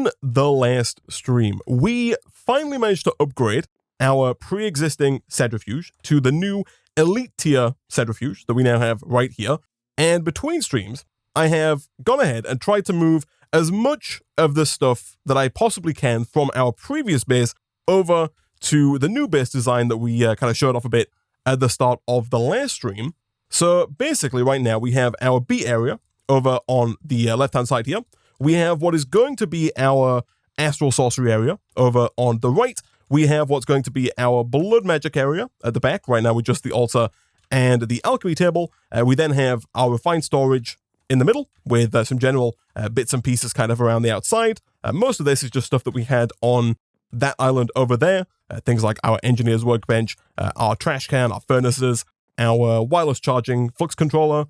in the last stream, we finally managed to upgrade our pre-existing centrifuge to the new elite tier centrifuge that we now have right here. And between streams, I have gone ahead and tried to move as much of the stuff that I possibly can from our previous base over to the new base design that we kind of showed off a bit at the start of the last stream. So basically right now we have our B area over on the left-hand side here. We have what is going to be our Astral Sorcery area over on the right. We have what's going to be our Blood Magic area at the back. Right now we're just the altar and the alchemy table. We then have our refined storage in the middle with some general bits and pieces kind of around the outside. Most of this is just stuff that we had on that island over there. Things like our engineer's workbench, our trash can, our furnaces, our wireless charging flux controller,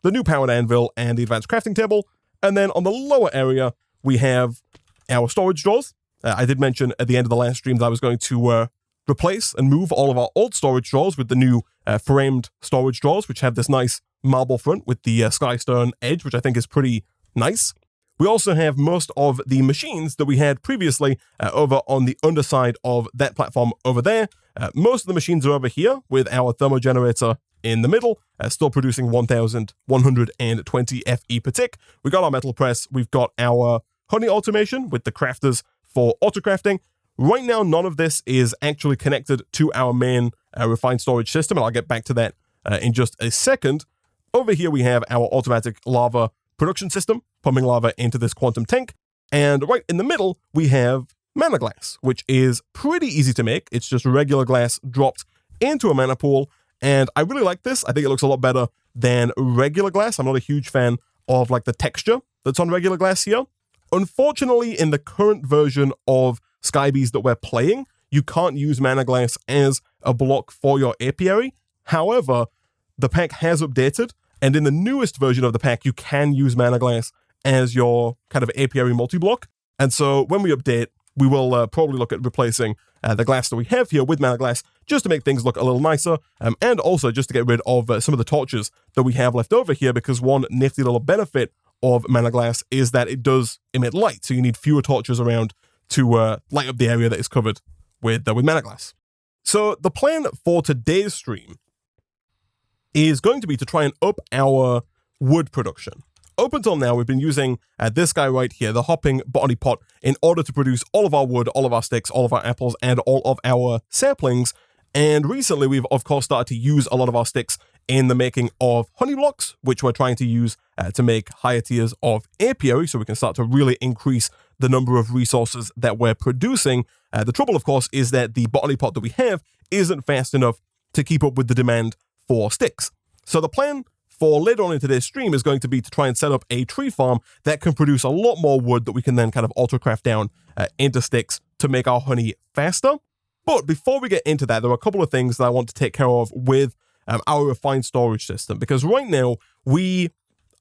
the new powered anvil, and the advanced crafting table. And then on the lower area, we have our storage drawers. I did mention at the end of the last stream that I was going to replace and move all of our old storage drawers with the new framed storage drawers, which have this nice marble front with the skystone edge, which I think is pretty nice. We also have most of the machines that we had previously over on the underside of that platform over there. Most of the machines are over here with our thermogenerator in the middle, still producing 1,120 FE per tick. We got our metal press. We've got our honey automation with the crafters for autocrafting. Right now, none of this is actually connected to our main refined storage system, and I'll get back to that in just a second. Over here, we have our automatic lava production system, pumping lava into this quantum tank. And right in the middle, we have mana glass, which is pretty easy to make. It's just regular glass dropped into a mana pool. And I really like this. I think it looks a lot better than regular glass. I'm not a huge fan of like the texture that's on regular glass here. Unfortunately, in the current version of Skybees that we're playing, you can't use mana glass as a block for your apiary. However, the pack has updated, and in the newest version of the pack, you can use mana glass as your kind of apiary multi-block. And so when we update, we will probably look at replacing the glass that we have here with mana glass just to make things look a little nicer, and also just to get rid of some of the torches that we have left over here, because one nifty little benefit of mana glass is that it does emit light, so you need fewer torches around to light up the area that is covered with mana glass. So the plan for today's stream is going to be to try and up our wood production. Up until now, we've been using this guy right here, the hopping botany pot, in order to produce all of our wood, all of our sticks, all of our apples, and all of our saplings. And recently, we've of course started to use a lot of our sticks in the making of honey blocks, which we're trying to use to make higher tiers of apiary, so we can start to really increase the number of resources that we're producing. The trouble, of course, is that the botany pot that we have isn't fast enough to keep up with the demand for sticks. So the plan for later on in today's stream is going to be to try and set up a tree farm that can produce a lot more wood that we can then kind of auto-craft down into sticks to make our honey faster. But before we get into that, there are a couple of things that I want to take care of with our refined storage system, because right now we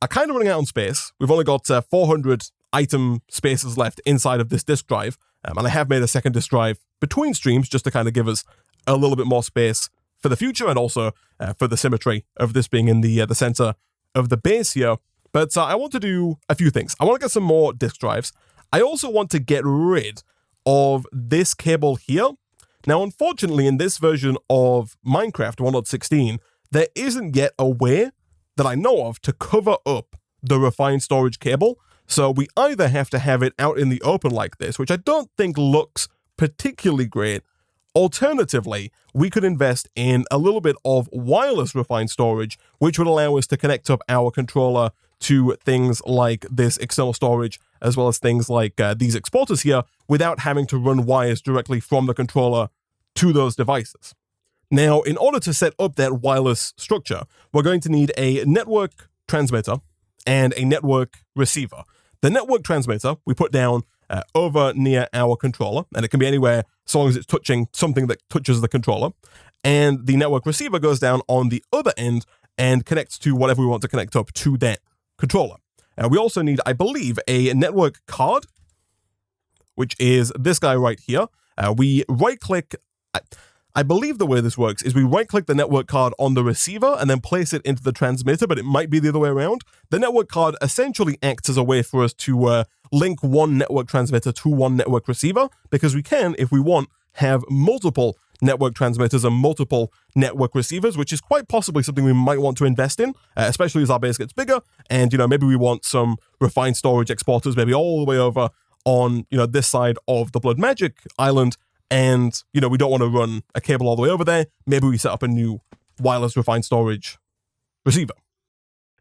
are kind of running out on space. We've only got 400 item spaces left inside of this disk drive, and I have made a second disk drive between streams just to kind of give us a little bit more space for the future, and also for the symmetry of this being in the center of the base here. But I want to do a few things. I want to get some more disk drives. I also want to get rid of this cable here. Now, unfortunately, in this version of Minecraft 1.16, there isn't yet a way that I know of to cover up the refined storage cable. So we either have to have it out in the open like this, which I don't think looks particularly great. Alternatively, we could invest in a little bit of wireless refined storage, which would allow us to connect up our controller to things like this external storage, as well as things like these exporters here, without having to run wires directly from the controller to those devices. Now, in order to set up that wireless structure, we're going to need a network transmitter and a network receiver. The network transmitter we put down over near our controller, and it can be anywhere so long as it's touching something that touches the controller. And the network receiver goes down on the other end and connects to whatever we want to connect up to that controller. We also need, I believe, a network card, which is this guy right here. We right-click. I believe the way this works is we right-click the network card on the receiver and then place it into the transmitter, but it might be the other way around. The network card essentially acts as a way for us to link one network transmitter to one network receiver, because we can, if we want, have multiple network transmitters and multiple network receivers, which is quite possibly something we might want to invest in, especially as our base gets bigger. And, maybe we want some refined storage exporters, maybe all the way over on, this side of the Blood Magic Island. And, we don't want to run a cable all the way over there. Maybe we set up a new wireless refined storage receiver.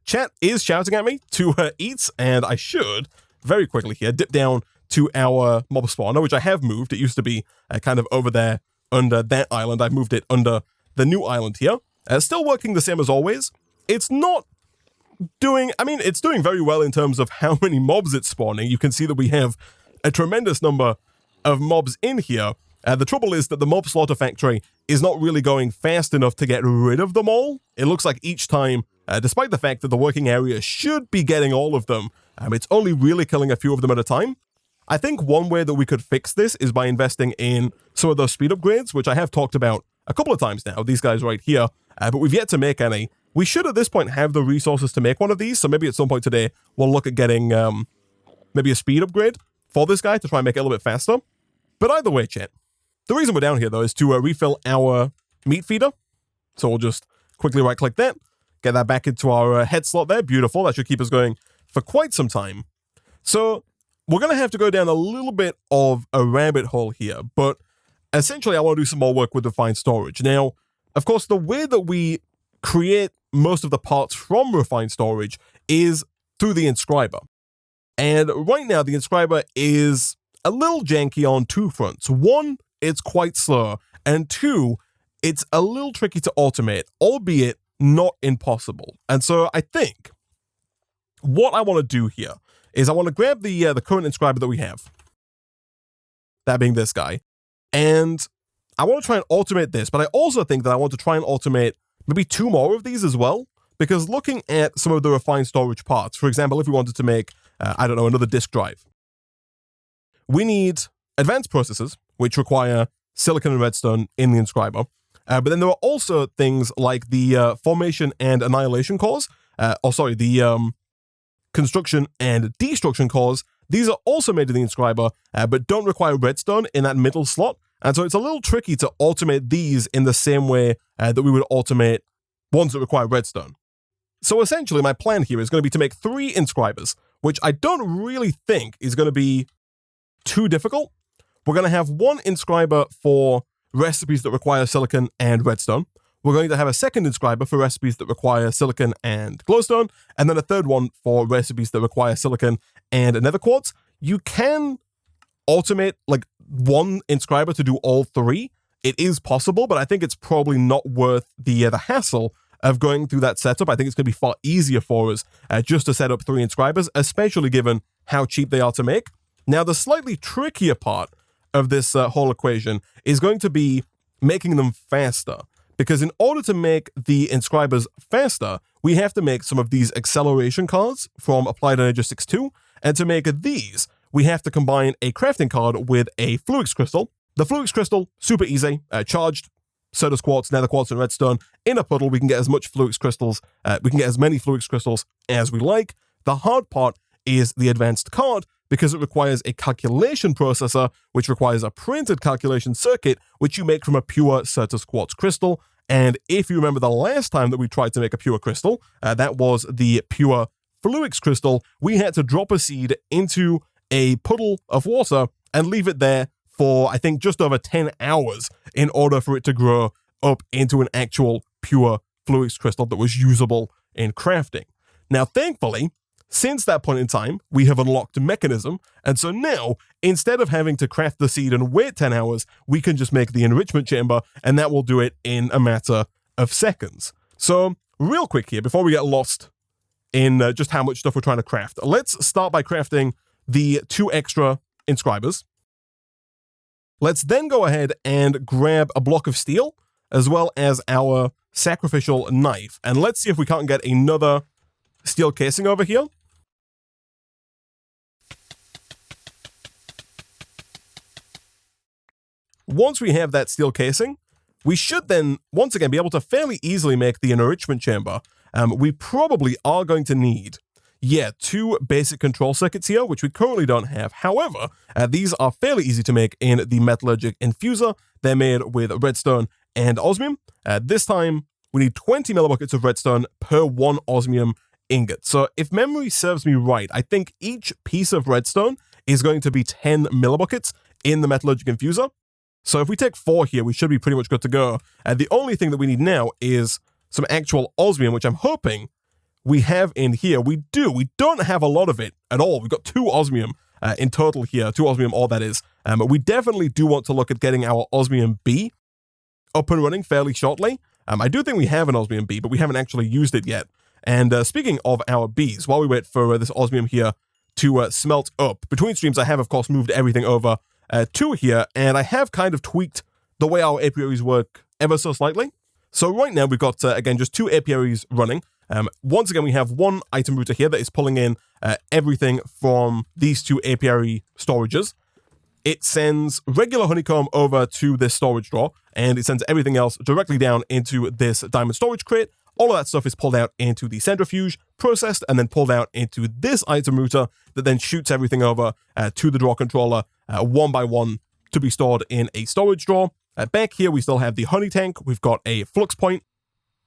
Chat is shouting at me to eat, and I should, very quickly here, dip down to our mob spawner, which I have moved. It used to be kind of over there under that island. I've moved it under the new island here. Still working the same as always. It's not doing, it's doing very well in terms of how many mobs it's spawning. You can see that we have a tremendous number of mobs in here. The trouble is that the mob slaughter factory is not really going fast enough to get rid of them all. It looks like each time, despite the fact that the working area should be getting all of them, it's only really killing a few of them at a time. I think one way that we could fix this is by investing in some of those speed upgrades, which I have talked about a couple of times now, these guys right here, but we've yet to make any. We should at this point have the resources to make one of these, so maybe at some point today we'll look at getting maybe a speed upgrade for this guy to try and make it a little bit faster. But either way, chat, the reason we're down here, though, is to refill our meat feeder. So we'll just quickly right-click that, get that back into our head slot there. Beautiful. That should keep us going for quite some time. So we're going to have to go down a little bit of a rabbit hole here, but essentially I want to do some more work with refined storage. Now, of course, the way that we create most of the parts from refined storage is through the Inscriber. And right now, the Inscriber is a little janky on two fronts. One, it's quite slow, and two, it's a little tricky to automate, albeit not impossible. And so I think what I want to do here is I want to grab the current Inscriber that we have, that being this guy, and I want to try and automate this, but I also think that I want to try and automate maybe two more of these as well, because looking at some of the refined storage parts, for example, if we wanted to make, another disk drive, we need advanced processors, which require silicon and redstone in the Inscriber. But then there are also things like the formation and annihilation cores, the construction and destruction cores. These are also made in the Inscriber, but don't require redstone in that middle slot. And so it's a little tricky to automate these in the same way that we would automate ones that require redstone. So essentially, my plan here is going to be to make 3 Inscribers, which I don't really think is going to be too difficult. We're going to have one Inscriber for recipes that require silicon and redstone. We're going to have a second Inscriber for recipes that require silicon and glowstone, and then a third one for recipes that require silicon and nether quartz. You can automate like one Inscriber to do all 3. It is possible, but I think it's probably not worth the hassle of going through that setup. I think it's going to be far easier for us just to set up 3 Inscribers, especially given how cheap they are to make. Now, the slightly trickier part of this whole equation is going to be making them faster, because in order to make the Inscribers faster, we have to make some of these acceleration cards from Applied Energy 6.2, and to make these, we have to combine a crafting card with a Fluix Crystal. The Fluix Crystal, super easy, charged, Certus Quartz, Nether Quartz, and Redstone. In a puddle, we can get as much Fluix Crystals, we can get as many Fluix Crystals as we like. The hard part is the advanced card, because it requires a calculation processor, which requires a printed calculation circuit, which you make from a pure Certus Quartz crystal. And if you remember the last time that we tried to make a pure crystal, that was the pure Fluix Crystal, we had to drop a seed into a puddle of water and leave it there for, I think, just over 10 hours in order for it to grow up into an actual pure Fluix Crystal that was usable in crafting. Now, thankfully, since that point in time, we have unlocked Mekanism, and so now, instead of having to craft the seed and wait 10 hours, we can just make the Enrichment Chamber, and that will do it in a matter of seconds. So, real quick here, before we get lost in just how much stuff we're trying to craft, let's start by crafting the 2 extra Inscribers. Let's then go ahead and grab a block of steel, as well as our sacrificial knife, and let's see if we can't get another steel casing over here. Once we have that steel casing, we should then, once again, be able to fairly easily make the Enrichment Chamber. We probably are going to need, 2 basic control circuits here, which we currently don't have. However, these are fairly easy to make in the Metallurgic Infuser. They're made with redstone and osmium. This time, we need 20 millibuckets of redstone per 1 osmium ingot. So if memory serves me right, I think each piece of redstone is going to be 10 millibuckets in the Metallurgic Infuser. So if we take 4 here, we should be pretty much good to go. The only thing that we need now is some actual osmium, which I'm hoping we have in here. We do. We don't have a lot of it at all. We've got 2 osmium in total here. 2 osmium ore, that is. But we definitely do want to look at getting our osmium B up and running fairly shortly. I do think we have an osmium B, but we haven't actually used it yet. And speaking of our Bs, while we wait for this osmium here to smelt up, between streams I have, of course, moved everything over to here, and I have kind of tweaked the way our apiaries work ever so slightly. So right now we've got, again, just 2 apiaries running. Once again, we have 1 item router here that is pulling in everything from these 2 apiary storages. It sends regular honeycomb over to this storage drawer, and it sends everything else directly down into this diamond storage crate. All of that stuff is pulled out into the centrifuge, processed, and then pulled out into this item router that then shoots everything over to the drawer controller one by one to be stored in a storage drawer. Back here, we still have the honey tank. We've got a flux point.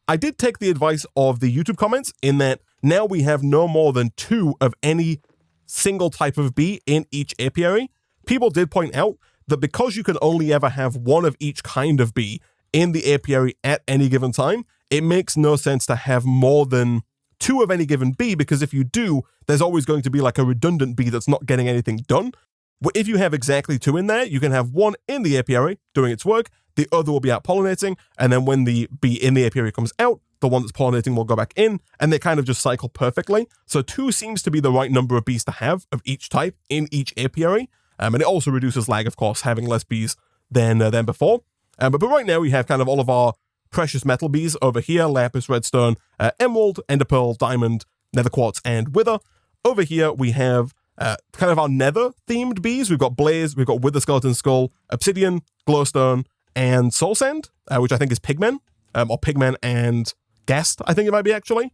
I did take the advice of the YouTube comments in that now we have no more than 2 of any single type of bee in each apiary. People did point out that because you can only ever have 1 of each kind of bee in the apiary at any given time, it makes no sense to have more than 2 of any given bee, because if you do, there's always going to be like a redundant bee that's not getting anything done. But if you have exactly 2 in there, you can have 1 in the apiary doing its work, the other will be out pollinating, and then when the bee in the apiary comes out, the one that's pollinating will go back in, and they kind of just cycle perfectly. So 2 seems to be the right number of bees to have of each type in each apiary. And it also reduces lag, of course, having less bees than before. But right now we have kind of all of our precious metal bees over here: lapis, redstone, emerald, enderpearl, diamond, nether quartz, and wither. Over here we have kind of our nether themed bees. We've got blaze, we've got wither skeleton skull, obsidian, glowstone, and soul sand, which I think is pigmen, or pigmen and ghast, I think it might be actually.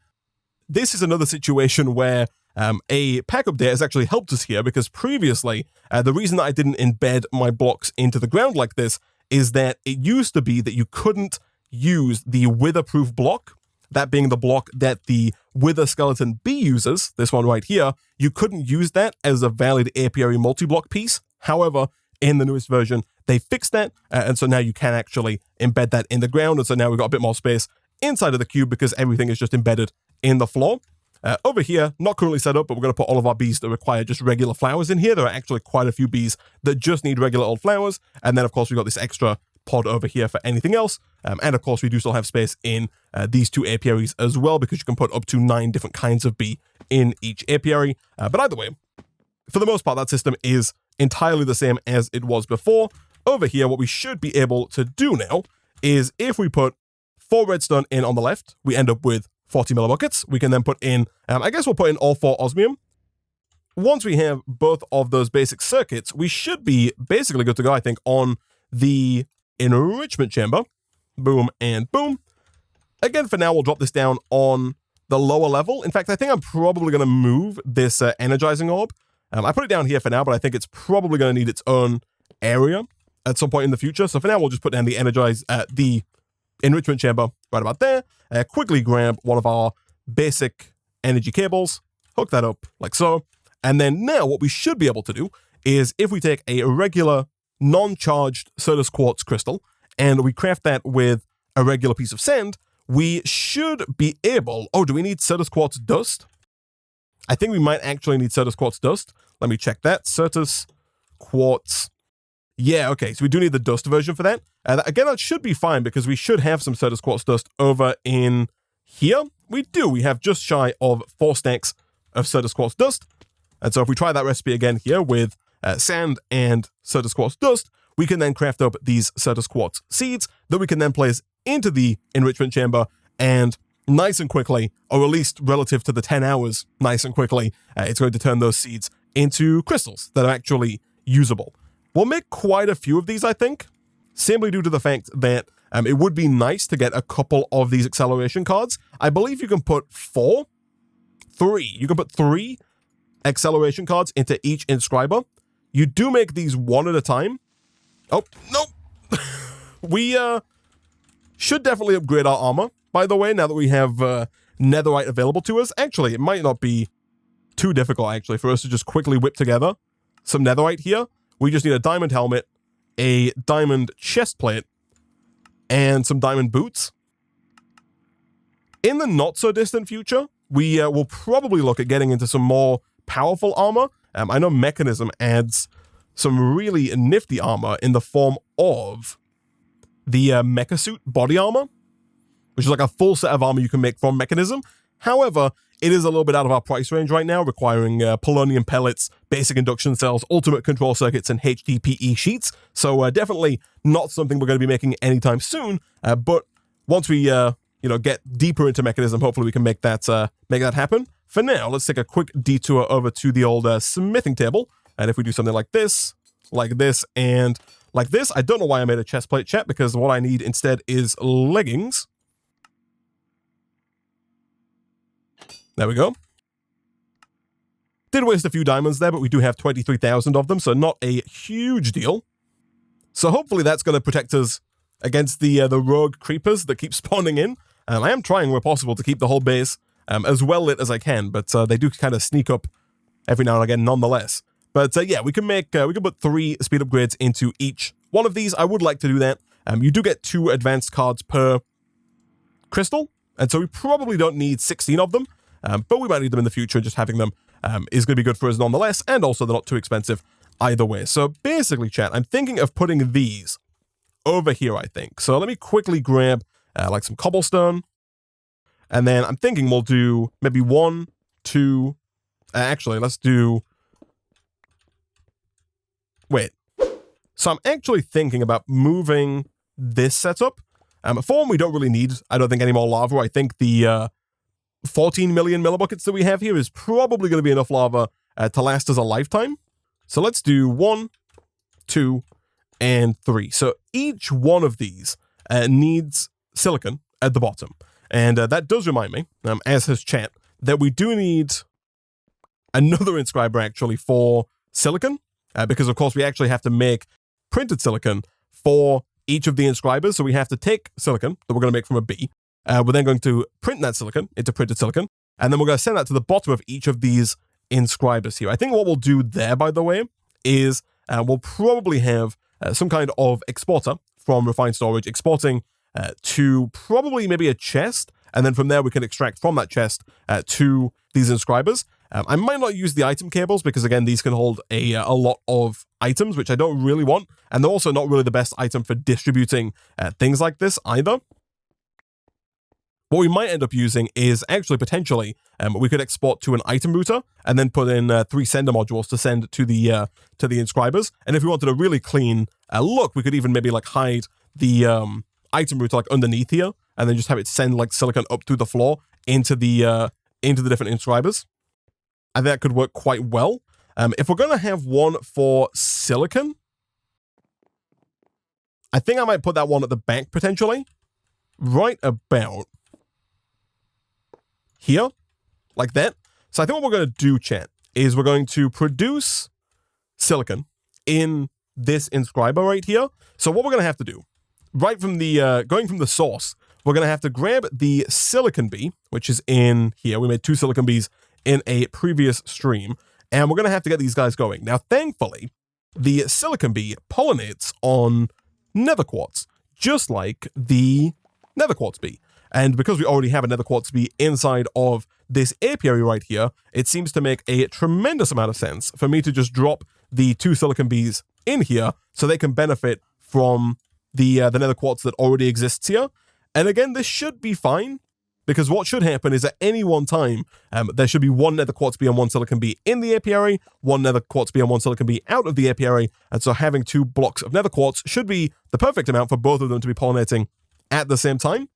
This is another situation where a pack update has actually helped us here, because previously, the reason that I didn't embed my blocks into the ground like this is that it used to be that you couldn't use the wither-proof block, that being the block that the wither skeleton bee uses, this one right here. You couldn't use that as a valid apiary multi-block piece. However, in the newest version, they fixed that, and so now you can actually embed that in the ground, and so now we've got a bit more space inside of the cube because everything is just embedded in the floor. Over here, not currently set up, but we're going to put all of our bees that require just regular flowers in here. There are actually quite a few bees that just need regular old flowers, and then of course we've got this extra pod over here for anything else, and of course we do still have space in these 2 apiaries as well, because you can put up to 9 different kinds of bee in each apiary. But either way, for the most part, that system is entirely the same as it was before. Over here, what we should be able to do now is if we put 4 redstone in on the left, we end up with 40 millibuckets. We can then put in, I guess we'll put in all 4 osmium. Once we have both of those basic circuits, we should be basically good to go, I think, on the Enrichment Chamber. Boom and boom. Again, for now, we'll drop this down on the lower level. In fact, I think I'm probably going to move this energizing orb. I put it down here for now, but I think it's probably going to need its own area at some point in the future. So for now, we'll just put down the Enrichment Chamber right about there. Quickly grab one of our basic energy cables, hook that up like so. And then now what we should be able to do is if we take a regular non-charged Certus quartz crystal and we craft that with a regular piece of sand, we should be able... Oh, do we need Certus quartz dust? I think we might actually need Certus quartz dust. Let me check that. Certus quartz... Yeah, okay, so we do need the dust version for that. Again, that should be fine because we should have some Certus quartz dust over in here. We do. We have just shy of 4 stacks of Certus quartz dust. And so if we try that recipe again here with sand and Certus quartz dust, we can then craft up these Certus quartz seeds that we can then place into the enrichment chamber, and nice and quickly, or at least relative to the 10 hours, nice and quickly, it's going to turn those seeds into crystals that are actually usable. We'll make quite a few of these, I think, simply due to the fact that It would be nice to get a couple of these acceleration cards. I believe you can put three. You can put 3 acceleration cards into each Inscriber. You do make these one at a time. Oh, nope. We should definitely upgrade our armor, by the way, now that we have netherite available to us. Actually, it might not be too difficult, actually, for us to just quickly whip together some netherite here. We just need a diamond helmet, a diamond chest plate, and some diamond boots. In the not-so-distant future, we will probably look at getting into some more powerful armor. I know Mekanism adds some really nifty armor in the form of the Mecha Suit body armor, which is like a full set of armor you can make from Mekanism. However, it is a little bit out of our price range right now, requiring polonium pellets, basic induction cells, ultimate control circuits, and HDPE sheets. So definitely not something we're going to be making anytime soon. But once we get deeper into Mekanism, hopefully we can make that happen. For now, let's take a quick detour over to the old smithing table. And if we do something like this, and like this, I don't know why I made a chest plate, chat, because what I need instead is leggings. There we go. Did waste a few diamonds there, but we do have 23,000 of them, so not a huge deal. So hopefully that's going to protect us against the rogue creepers that keep spawning in. I am trying where possible to keep the whole base as well lit as I can, but they do kind of sneak up every now and again nonetheless. But yeah, we can put 3 speed upgrades into each one of these. I would like to do that. You do get 2 advanced cards per crystal, and so we probably don't need 16 of them, but we might need them in the future. Just having them is going to be good for us nonetheless, and also they're not too expensive either way. So basically, chat, I'm thinking of putting these over here, I think. So let me quickly grab like some cobblestone, and then I'm thinking we'll do maybe 1, 2, actually, let's do... Wait. So I'm actually thinking about moving this setup. For one, we don't really need, I don't think, any more lava. I think the 14 million millibuckets that we have here is probably going to be enough lava to last us a lifetime. So let's do 1, 2, and 3. So each one of these needs silicon at the bottom. And that does remind me, as has chat, that we do need another inscriber actually for silicon. Because, of course, we actually have to make printed silicon for each of the inscribers. So we have to take silicon that we're going to make from a bee. We're then going to print that silicon into printed silicon. And then we're going to send that to the bottom of each of these inscribers here. I think what we'll do there, by the way, is we'll probably have some kind of exporter from Refined Storage exporting to probably maybe a chest. And then from there, we can extract from that chest to these inscribers. I might not use the item cables because, again, these can hold a lot of items, which I don't really want. And they're also not really the best item for distributing things like this either. What we might end up using is actually potentially we could export to an item router and then put in 3 sender modules to send to the inscribers. And if we wanted a really clean look, we could even maybe like hide the item router like underneath here and then just have it send like silicon up through the floor into the different inscribers. I think that could work quite well. If we're going to have one for silicon, I think I might put that one at the back potentially. Right about here, like that. So I think what we're going to do, chat, is we're going to produce silicon in this inscriber right here. So what we're going to have to do, right from the, going from the source, we're going to have to grab the silicon bee, which is in here. We made 2 silicon bees in a previous stream, and we're going to have to get these guys going. Now, thankfully, the silicon bee pollinates on nether quartz, just like the nether quartz bee. And because we already have a nether quartz bee inside of this apiary right here, it seems to make a tremendous amount of sense for me to just drop the 2 silicon bees in here so they can benefit from the nether quartz that already exists here. And again, this should be fine, because what should happen is at any one time, there should be 1 nether quartz bee and 1 silicon bee in the apiary, 1 nether quartz bee and 1 silicon bee out of the apiary, and so having 2 blocks of nether quartz should be the perfect amount for both of them to be pollinating at the same time.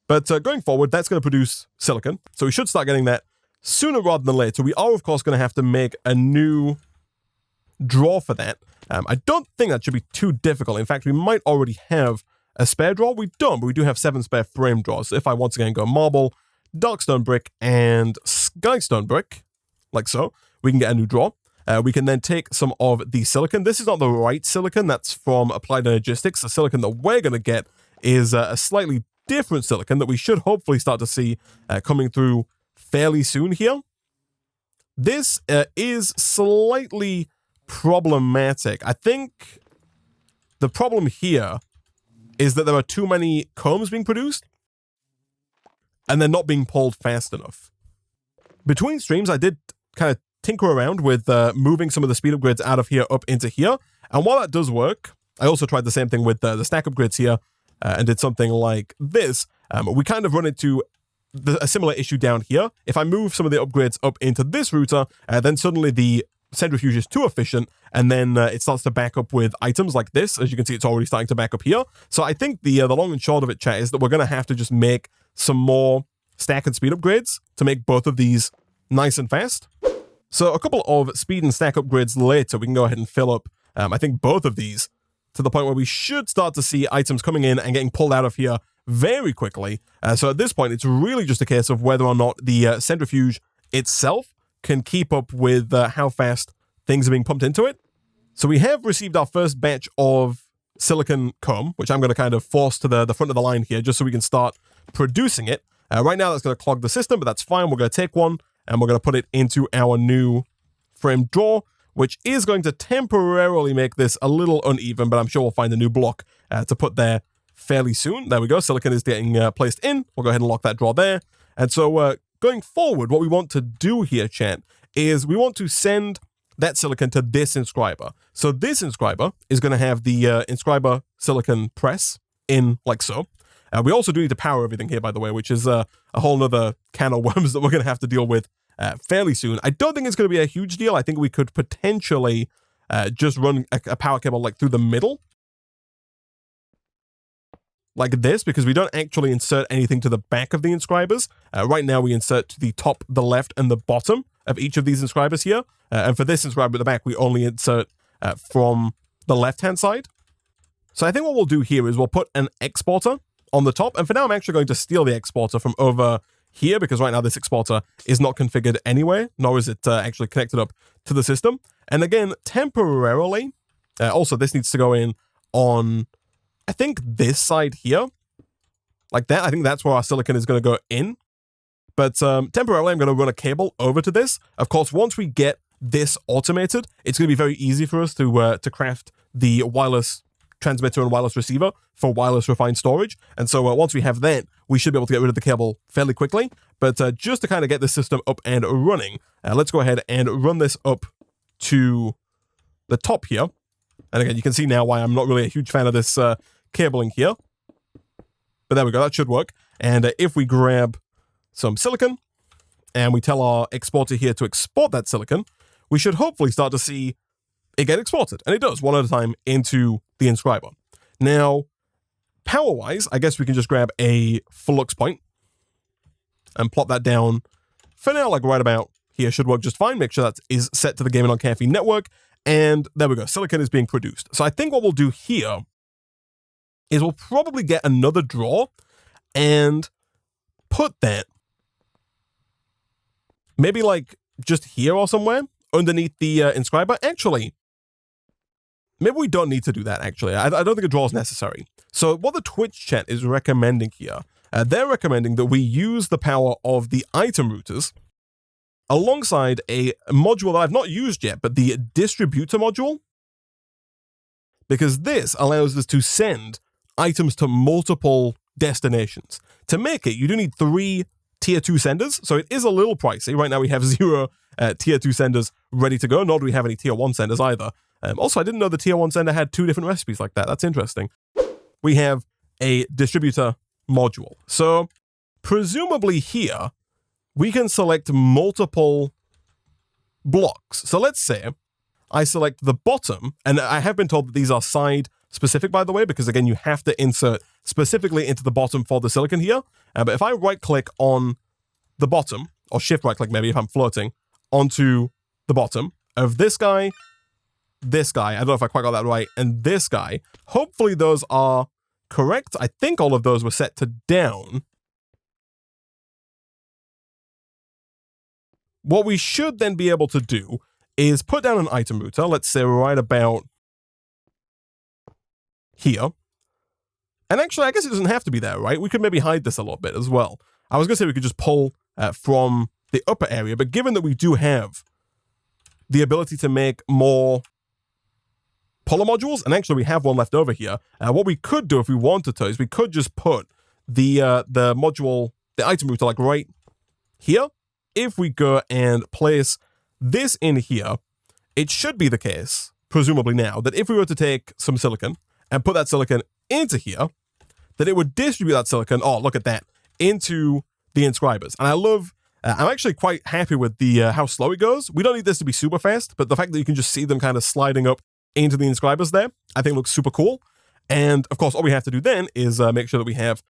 But going forward, that's going to produce silicon, so we should start getting that sooner rather than later. We are, of course, going to have to make a new drawer for that. I don't think that should be too difficult. In fact, we might already have a spare draw? We don't, but we do have 7 spare frame draws. So if I once again go marble, darkstone brick, and skystone brick, like so, we can get a new draw. We can then take some of the silicon. This is not the right silicon. That's from Applied Energistics. The silicon that we're going to get is a slightly different silicon that we should hopefully start to see coming through fairly soon here. This is slightly problematic. I think the problem here is that there are too many combs being produced and they're not being pulled fast enough. Between streams, I did kind of tinker around with moving some of the speed upgrades out of here up into here. And while that does work, I also tried the same thing with the stack upgrades here and did something like this. We kind of run into a similar issue down here. If I move some of the upgrades up into this router, then suddenly the centrifuge is too efficient, and then it starts to back up with items like this. As you can see, it's already starting to back up here. So I think the long and short of it, chat, is that we're going to have to just make some more stack and speed upgrades to make both of these nice and fast. So a couple of speed and stack upgrades later, we can go ahead and fill up, I think, both of these to the point where we should start to see items coming in and getting pulled out of here very quickly. So at this point, it's really just a case of whether or not the centrifuge itself can keep up with how fast things are being pumped into it. So we have received our first batch of silicon comb, which I'm going to kind of force to the front of the line here just so we can start producing it. Right now, that's going to clog the system, but that's fine. We're going to take one and we're going to put it into our new frame drawer, which is going to temporarily make this a little uneven, but I'm sure we'll find a new block to put there fairly soon. There we go. Silicon is getting placed in. We'll go ahead and lock that drawer there. And so going forward, what we want to do here, chat, is we want to send that silicon to this inscriber. So this inscriber is going to have the inscriber silicon press in like so. We also do need to power everything here, by the way, which is a whole nother can of worms that we're going to have to deal with fairly soon. I don't think it's going to be a huge deal. I think we could potentially just run a power cable like through the middle, like this, because we don't actually insert anything to the back of the inscribers. Right now, we insert to the top, the left, and the bottom of each of these inscribers here. And for this inscriber at the back, we only insert from the left-hand side. So I think what we'll do here is we'll put an exporter on the top. And for now, I'm actually going to steal the exporter from over here because right now this exporter is not configured anyway, nor is it actually connected up to the system. And again, temporarily, also this needs to go in on, I think, this side here, like that. I think that's where our silicon is going to go in. But temporarily, I'm going to run a cable over to this. Of course, once we get this automated, it's going to be very easy for us to craft the wireless transmitter and wireless receiver for wireless refined storage. And so once we have that, we should be able to get rid of the cable fairly quickly. But just to kind of get the system up and running, let's go ahead and run this up to the top here. And again, you can see now why I'm not really a huge fan of this cabling here. But there we go, that should work. And if we grab some silicon and we tell our exporter here to export that silicon, we should hopefully start to see it get exported. And it does, one at a time, into the inscriber. Now, power-wise, I guess we can just grab a flux point and plop that down for now, like right about here. Should work just fine. Make sure that is set to the GamingOnCaffeine network. And there we go. Silicon is being produced. So I think what we'll do here is we'll probably get another drawer and put that maybe like just here or somewhere underneath the inscriber. Actually, maybe we don't need to do that, actually. I don't think a draw is necessary. So what the Twitch chat is recommending here, they're recommending that we use the power of the item routers alongside a module that I've not used yet, but the Distributor Module, because this allows us to send items to multiple destinations. To make it, you do need 3 Tier 2 senders, so it is a little pricey. Right now we have 0 Tier 2 senders ready to go, nor do we have any Tier 1 senders either. Also, I didn't know the Tier 1 sender had 2 different recipes like that. That's interesting. We have a Distributor Module. So, presumably here, we can select multiple blocks. So let's say I select the bottom, and I have been told that these are side specific, by the way, because again, you have to insert specifically into the bottom for the silicon here. But if I right click on the bottom, or shift right click maybe if I'm floating, onto the bottom of this guy, I don't know if I quite got that right, and this guy, hopefully those are correct. I think all of those were set to down. What we should then be able to do is put down an item router, let's say right about here. And actually, I guess it doesn't have to be there, right? We could maybe hide this a little bit as well. I was going to say we could just pull from the upper area, but given that we do have the ability to make more puller modules, and actually we have one left over here, what we could do if we wanted to is we could just put the module, the item router, like right here. If we go and place this in here, it should be the case, presumably now, that if we were to take some silicon and put that silicon into here, that it would distribute that silicon, oh, look at that, into the inscribers. And I love, I'm actually quite happy with the how slow it goes. We don't need this to be super fast, but the fact that you can just see them kind of sliding up into the inscribers there, I think looks super cool. And of course, all we have to do then is make sure that we have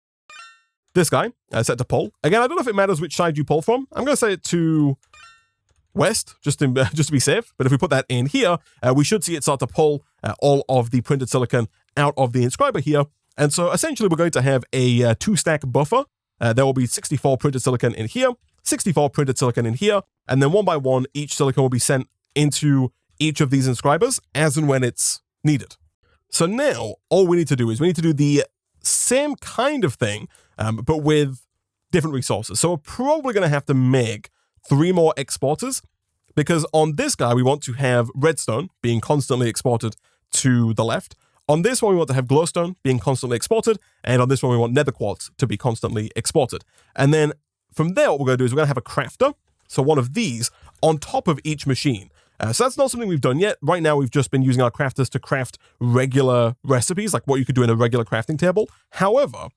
this guy set to pull. Again, I don't know if it matters which side you pull from. I'm going to set it to west, just to be safe. But if we put that in here, we should see it start to pull all of the printed silicon out of the inscriber here. And so essentially, we're going to have a 2-stack buffer. There will be 64 printed silicon in here, 64 printed silicon in here, and then one by one, each silicon will be sent into each of these inscribers as and when it's needed. So now, all we need to do is we need to do the same kind of thing, but with different resources. So we're probably going to have to make 3 more exporters, because on this guy, we want to have redstone being constantly exported to the left. On this one, we want to have glowstone being constantly exported, and on this one, we want nether quartz to be constantly exported. And then from there, what we're going to do is we're going to have a crafter, so one of these, on top of each machine. So that's not something we've done yet. Right now, we've just been using our crafters to craft regular recipes, like what you could do in a regular crafting table. However,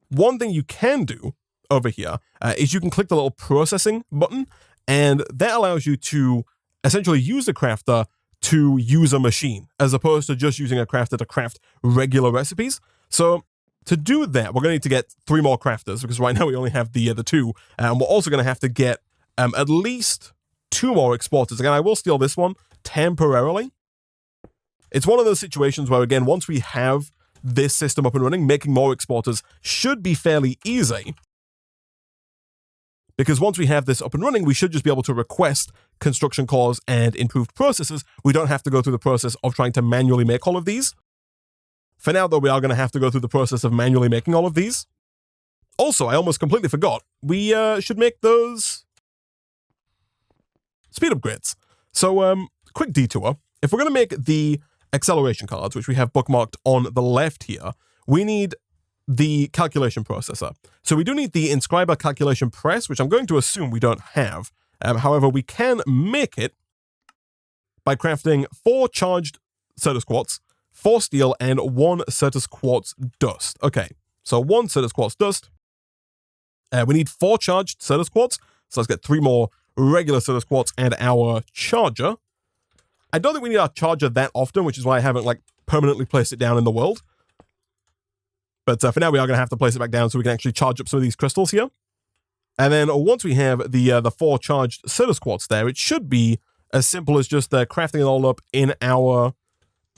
one thing you can do over here is you can click the little processing button, and that allows you to essentially use a crafter to use a machine, as opposed to just using a crafter to craft regular recipes. So to do that, we're going to need to get 3 more crafters, because right now we only have the 2, and we're also going to have to get at least 2 more exporters. Again, I will steal this one temporarily. It's one of those situations where, again, once we have this system up and running, making more exporters should be fairly easy. Because once we have this up and running, we should just be able to request construction cores and improved processes. We don't have to go through the process of trying to manually make all of these. For now, though, we are going to have to go through the process of manually making all of these. Also, I almost completely forgot, we should make those speed upgrades. So, quick detour. If we're going to make the acceleration cards, which we have bookmarked on the left here, we need the calculation processor. So we do need the Inscriber calculation press, which I'm going to assume we don't have. However, we can make it by crafting 4 charged Certus quartz, 4 steel, and 1 Certus quartz dust. Okay, so 1 Certus quartz dust. We need 4 charged Certus quartz, so let's get 3 more regular Certus quartz and our charger. I don't think we need our charger that often, which is why I haven't like permanently placed it down in the world. But for now, we are going to have to place it back down so we can actually charge up some of these crystals here. And then once we have the 4 charged Certus quartz there, it should be as simple as just crafting it all up in our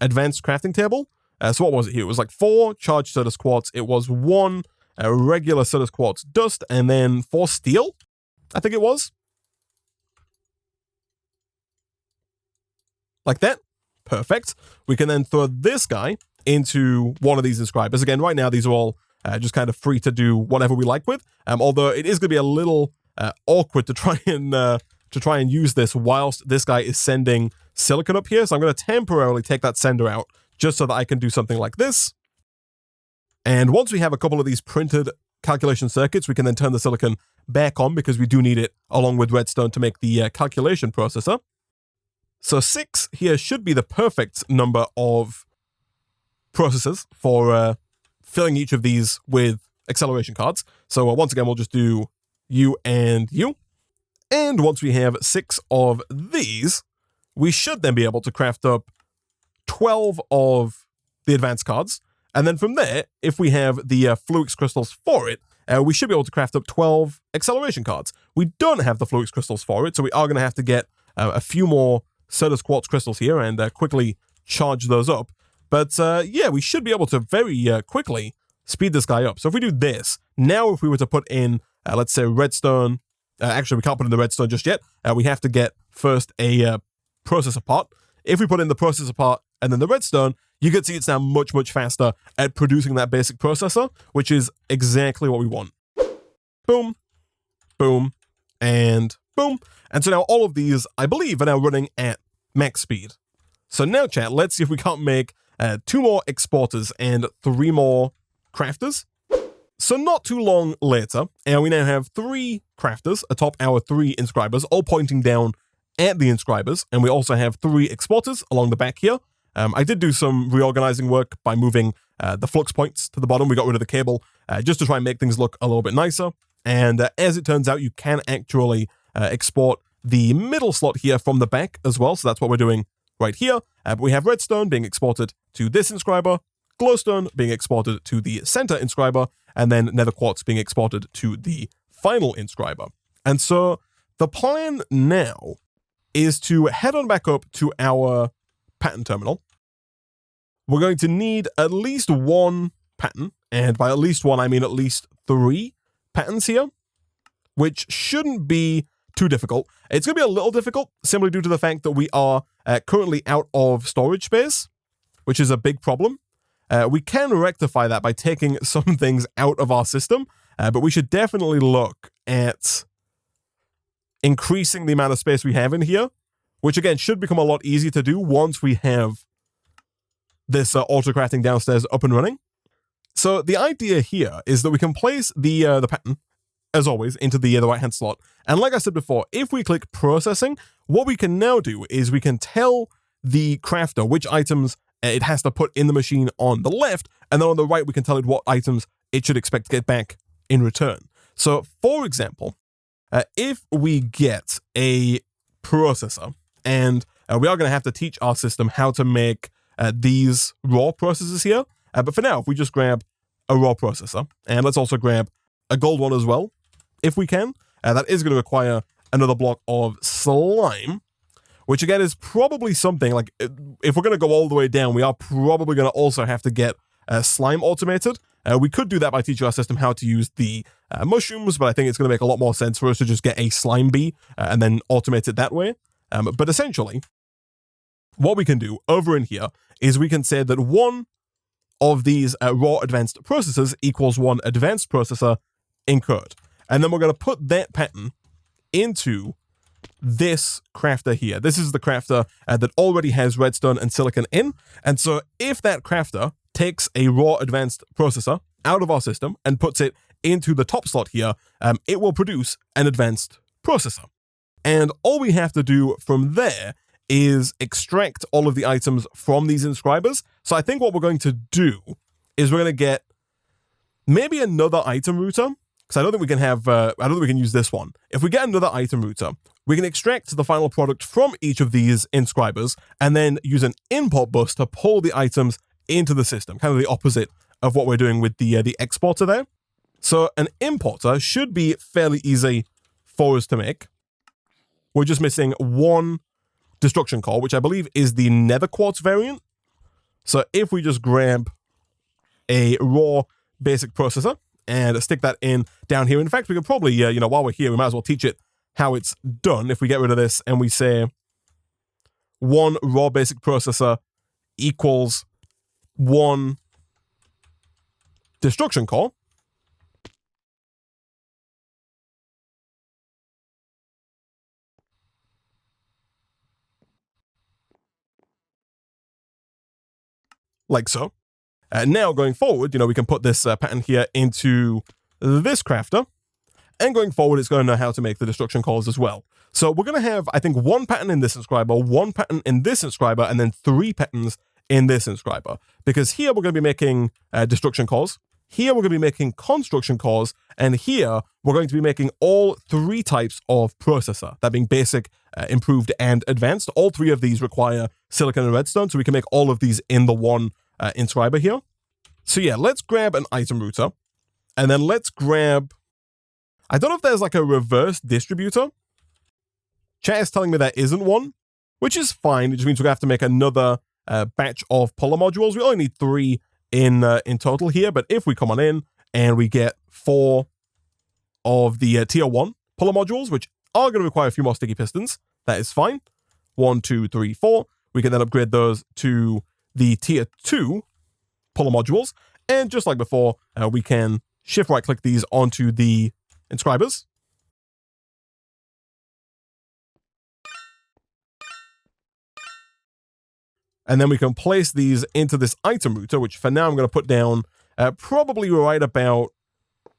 advanced crafting table. So what was it here? It was like 4 charged Certus quartz. It was 1 regular Certus quartz dust, and then 4 steel, I think it was. Like that. Perfect. We can then throw this guy into one of these inscribers. Again, right now, these are all just kind of free to do whatever we like with. Although it is going to be a little awkward to try and use this whilst this guy is sending silicon up here. So I'm going to temporarily take that sender out just so that I can do something like this. And once we have a couple of these printed calculation circuits, we can then turn the silicon back on, because we do need it along with redstone to make the calculation processor. So 6 here should be the perfect number of processors for filling each of these with acceleration cards. So once again, we'll just do you and you. And once we have 6 of these, we should then be able to craft up 12 of the advanced cards. And then from there, if we have the Fluix crystals for it, we should be able to craft up 12 acceleration cards. We don't have the Fluix crystals for it, so we are going to have to get a few more Certus quartz crystals here and quickly charge those up. But yeah, we should be able to very quickly speed this guy up. So if we do this, now if we were to put in, let's say redstone, actually we can't put in the redstone just yet. We have to get first a processor part. If we put in the processor part and then the redstone, you can see it's now much, much faster at producing that basic processor, which is exactly what we want. Boom, boom, and boom. And so now all of these, I believe, are now running at max speed. So now, chat, let's see if we can't make 2 more exporters and 3 more crafters. So not too long later, and we now have 3 crafters atop our 3 inscribers, all pointing down at the inscribers, and we also have 3 exporters along the back here. I did do some reorganizing work by moving the flux points to the bottom. We got rid of the cable just to try and make things look a little bit nicer. And as it turns out, you can actually export the middle slot here from the back as well. So that's what we're doing right here. But we have redstone being exported to this inscriber, glowstone being exported to the center inscriber, and then nether quartz being exported to the final inscriber. And so the plan now is to head on back up to our pattern terminal. We're going to need at least 1 pattern, and by at least 1, I mean at least 3 patterns here, which shouldn't be too difficult. It's going to be a little difficult simply due to the fact that we are currently out of storage space, which is a big problem. We can rectify that by taking some things out of our system, but we should definitely look at increasing the amount of space we have in here, which again should become a lot easier to do once we have this auto-crafting downstairs up and running. So the idea here is that we can place the pattern, as always, into the right-hand slot. And like I said before, if we click processing, what we can now do is we can tell the crafter which items it has to put in the machine on the left, and then on the right we can tell it what items it should expect to get back in return. So for example, if we get a processor, and we are going to have to teach our system how to make these raw processors here, but for now, if we just grab a raw processor, and let's also grab a gold one as well, if we can, that is going to require another block of slime, which again is probably something like, if we're going to go all the way down, we are probably going to also have to get slime automated. We could do that by teaching our system how to use the mushrooms, but I think it's going to make a lot more sense for us to just get a slime bee and then automate it that way. But essentially, what we can do over in here is we can say that 1 of these raw advanced processors equals 1 advanced processor incurred. And then we're going to put that pattern into this crafter here. This is the crafter that already has redstone and silicon in. And so if that crafter takes a raw advanced processor out of our system and puts it into the top slot here, it will produce an advanced processor. And all we have to do from there is extract all of the items from these inscribers. So I think what we're going to do is we're going to get maybe another item router, because I don't think we can have, I don't think we can use this one. If we get another item router, we can extract the final product from each of these inscribers and then use an import bus to pull the items into the system, kind of the opposite of what we're doing with the exporter there. So an importer should be fairly easy for us to make. We're just missing 1 destruction core, which I believe is the nether quartz variant. So if we just grab a raw basic processor and stick that in down here. In fact, we could probably, while we're here, we might as well teach it how it's done. If we get rid of this and we say 1 raw basic processor equals 1 destruction core. Like so. Now going forward, we can put this pattern here into this crafter. And going forward, it's going to know how to make the destruction calls as well. So we're going to have, I think, 1 pattern in this inscriber, 1 pattern in this inscriber, and then 3 patterns in this inscriber. Because here we're going to be making destruction calls. Here we're going to be making construction calls. And here we're going to be making all 3 types of processor, that being basic, improved, and advanced. All 3 of these require silicon and redstone, so we can make all of these in the 1 inscriber here. So yeah, let's grab an item router. And then let's grab, I don't know if there's like a reverse distributor. Chat is telling me there isn't one, which is fine. It just means we're going to have to make another batch of puller modules. We only need 3 in total here, but if we come on in and we get 4 of the tier 1 puller modules, which are going to require a few more sticky pistons, that is fine. 1, 2, 3, 4. We can then upgrade those to the tier 2 puller modules. And just like before, we can shift right click these onto the inscribers. And then we can place these into this item router, which for now I'm going to put down probably right about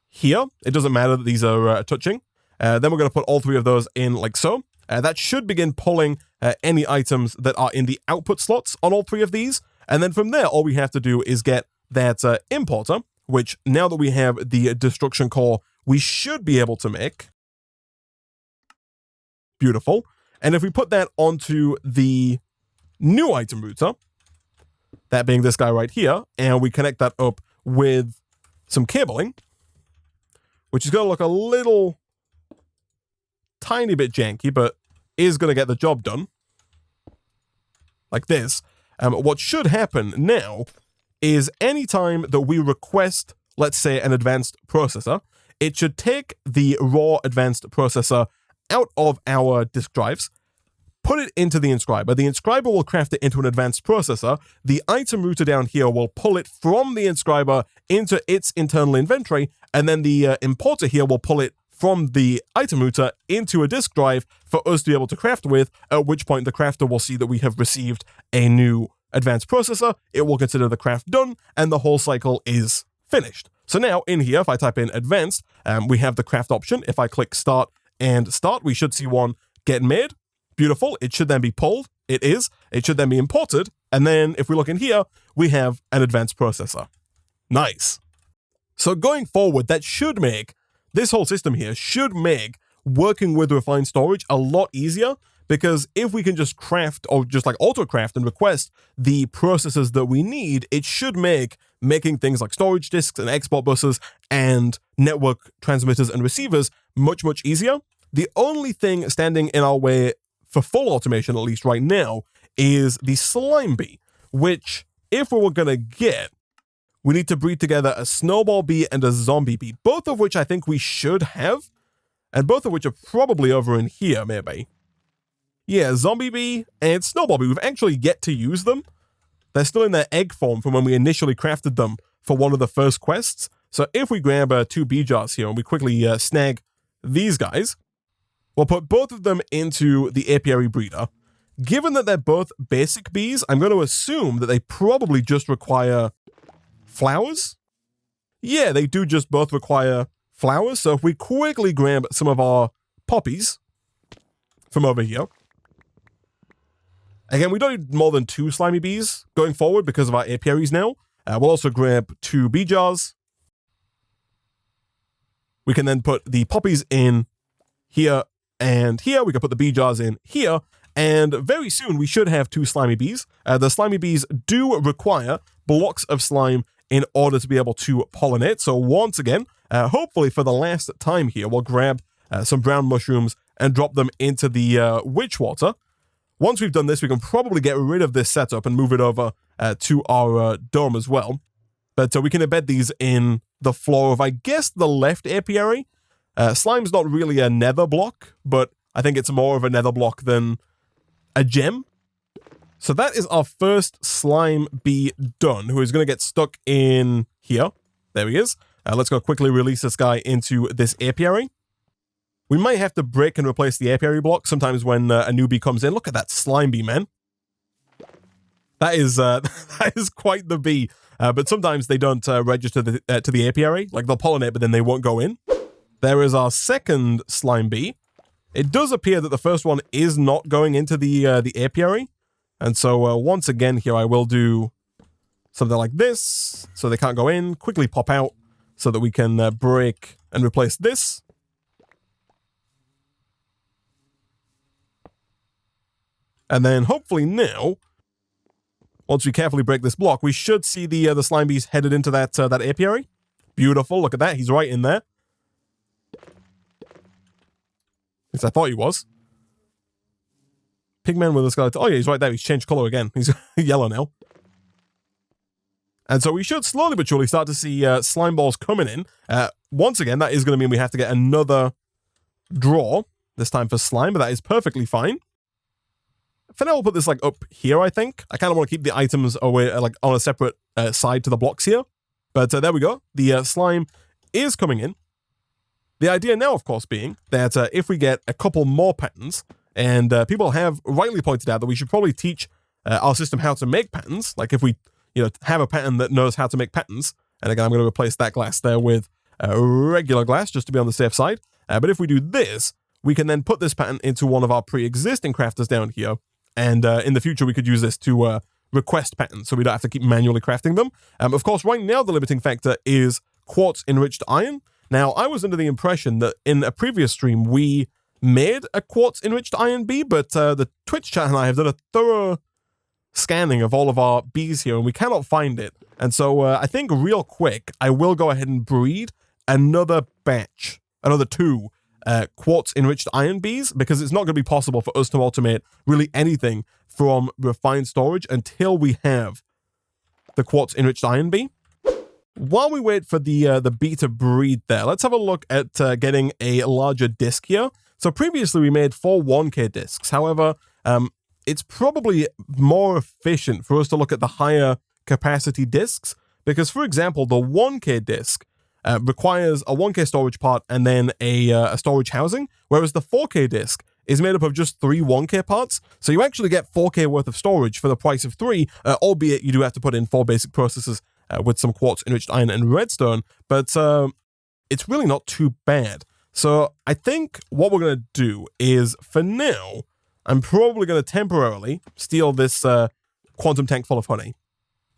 here. It doesn't matter that these are touching. Then we're going to put all 3 of those in like so. That should begin pulling any items that are in the output slots on all 3 of these. And then from there, all we have to do is get that importer, which now that we have the destruction core, we should be able to make. Beautiful. And if we put that onto the new item router, that being this guy right here, and we connect that up with some cabling, which is going to look a little tiny bit janky, but is going to get the job done. Like this. What should happen now is anytime that we request, let's say, an advanced processor, it should take the raw advanced processor out of our disk drives, put it into the Inscriber. The Inscriber will craft it into an advanced processor. The item router down here will pull it from the Inscriber into its internal inventory, and then the importer here will pull it from the item router into a disk drive for us to be able to craft with, at which point the crafter will see that we have received a new advanced processor. It will consider the craft done, and the whole cycle is finished. So now in here, if I type in advanced, we have the craft option. If I click start and start, we should see one get made. Beautiful. It should then be pulled. It is. It should then be imported. And then if we look in here, we have an advanced processor. Nice. So going forward, that should make, this whole system here should make working with refined storage a lot easier, because if we can just craft or just like auto craft and request the processors that we need, it should make making things like storage disks and export buses and network transmitters and receivers much, much easier. The only thing standing in our way for full automation, at least right now, is the slime bee, which if we were going to get, we need to breed together a snowball bee and a zombie bee, both of which I think we should have, and both of which are probably over in here, maybe. Yeah, zombie bee and snowball bee, we've actually yet to use them. They're still in their egg form from when we initially crafted them for one of the first quests. So if we grab 2 bee jars here and we quickly snag these guys, we'll put both of them into the apiary breeder. Given that they're both basic bees, I'm going to assume that they probably just require flowers. Yeah, they do just both require flowers. So if we quickly grab some of our poppies from over here. Again, we don't need more than 2 slimy bees going forward because of our apiaries now. We'll also grab 2 bee jars. We can then put the poppies in here and here. We can put the bee jars in here. And very soon we should have 2 slimy bees. The slimy bees do require blocks of slime in order to be able to pollinate. So once again, hopefully for the last time here, we'll grab some brown mushrooms and drop them into the witch water. Once we've done this, we can probably get rid of this setup and move it over to our dome as well. But we can embed these in the floor of, I guess, the left apiary. Slime's not really a nether block, but I think it's more of a nether block than a gem. So that is our first slime bee done, who is going to get stuck in here. There he is. Let's go quickly release this guy into this apiary. We might have to break and replace the apiary block sometimes when a newbie comes in. Look at that slime bee, man. That is that is quite the bee. But sometimes they don't register to the apiary. Like they'll pollinate, but then they won't go in. There is our second slime bee. It does appear that the first one is not going into the apiary. And so once again here, I will do something like this. So they can't go in. Quickly pop out so that we can break and replace this. And then hopefully now, once we carefully break this block, we should see the slime bees headed into that apiary. Beautiful. Look at that. He's right in there. At least I thought he was. Pigman with a skeleton. Oh yeah, he's right there. He's changed color again. He's yellow now. And so we should slowly but surely start to see slime balls coming in. Once again, that is going to mean we have to get another draw, this time for slime, but that is perfectly fine. For now, we'll put this like up here, I think. I kind of want to keep the items away, like on a separate side to the blocks here. But there we go. The slime is coming in. The idea now, of course, being that if we get a couple more patterns, and people have rightly pointed out that we should probably teach our system how to make patterns. Like if we, have a pattern that knows how to make patterns. And again, I'm going to replace that glass there with regular glass just to be on the safe side. But if we do this, we can then put this pattern into one of our pre-existing crafters down here. And in the future, we could use this to request patterns, so we don't have to keep manually crafting them. Of course, right now, the limiting factor is quartz enriched iron. Now, I was under the impression that in a previous stream, we made a quartz enriched iron bee, but the Twitch chat and I have done a thorough scanning of all of our bees here, and we cannot find it. And so I think real quick, I will go ahead and breed another batch, another 2 quartz enriched iron bees, because it's not going to be possible for us to automate really anything from refined storage until we have the quartz enriched iron bee. While we wait for the bee to breed there, let's have a look at getting a larger disk here. So previously we made 4 1K disks. However, it's probably more efficient for us to look at the higher capacity disks, because for example, the 1K disk requires a 1K storage part and then a storage housing, whereas the 4K disk is made up of just 3 1K parts. So you actually get 4K worth of storage for the price of 3, albeit you do have to put in 4 basic processes with some quartz enriched iron and redstone, but it's really not too bad. So I think what we're going to do is, for now, I'm probably going to temporarily steal this quantum tank full of honey.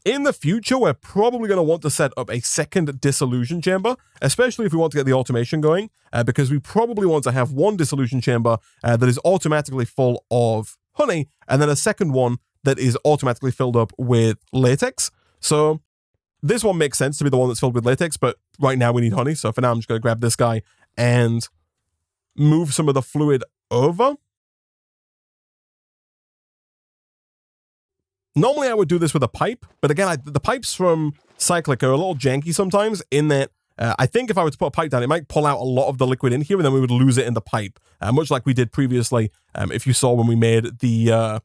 In the future, we're probably going to want to set up a second dissolution chamber, especially if we want to get the automation going, because we probably want to have one dissolution chamber that is automatically full of honey, and then a second one that is automatically filled up with latex. So this one makes sense to be the one that's filled with latex, but right now we need honey. So for now, I'm just going to grab this guy and move some of the fluid over. Normally, I would do this with a pipe, but again, the pipes from Cyclic are a little janky sometimes in that I think if I were to put a pipe down, it might pull out a lot of the liquid in here, and then we would lose it in the pipe, much like we did previously. If you saw when we made the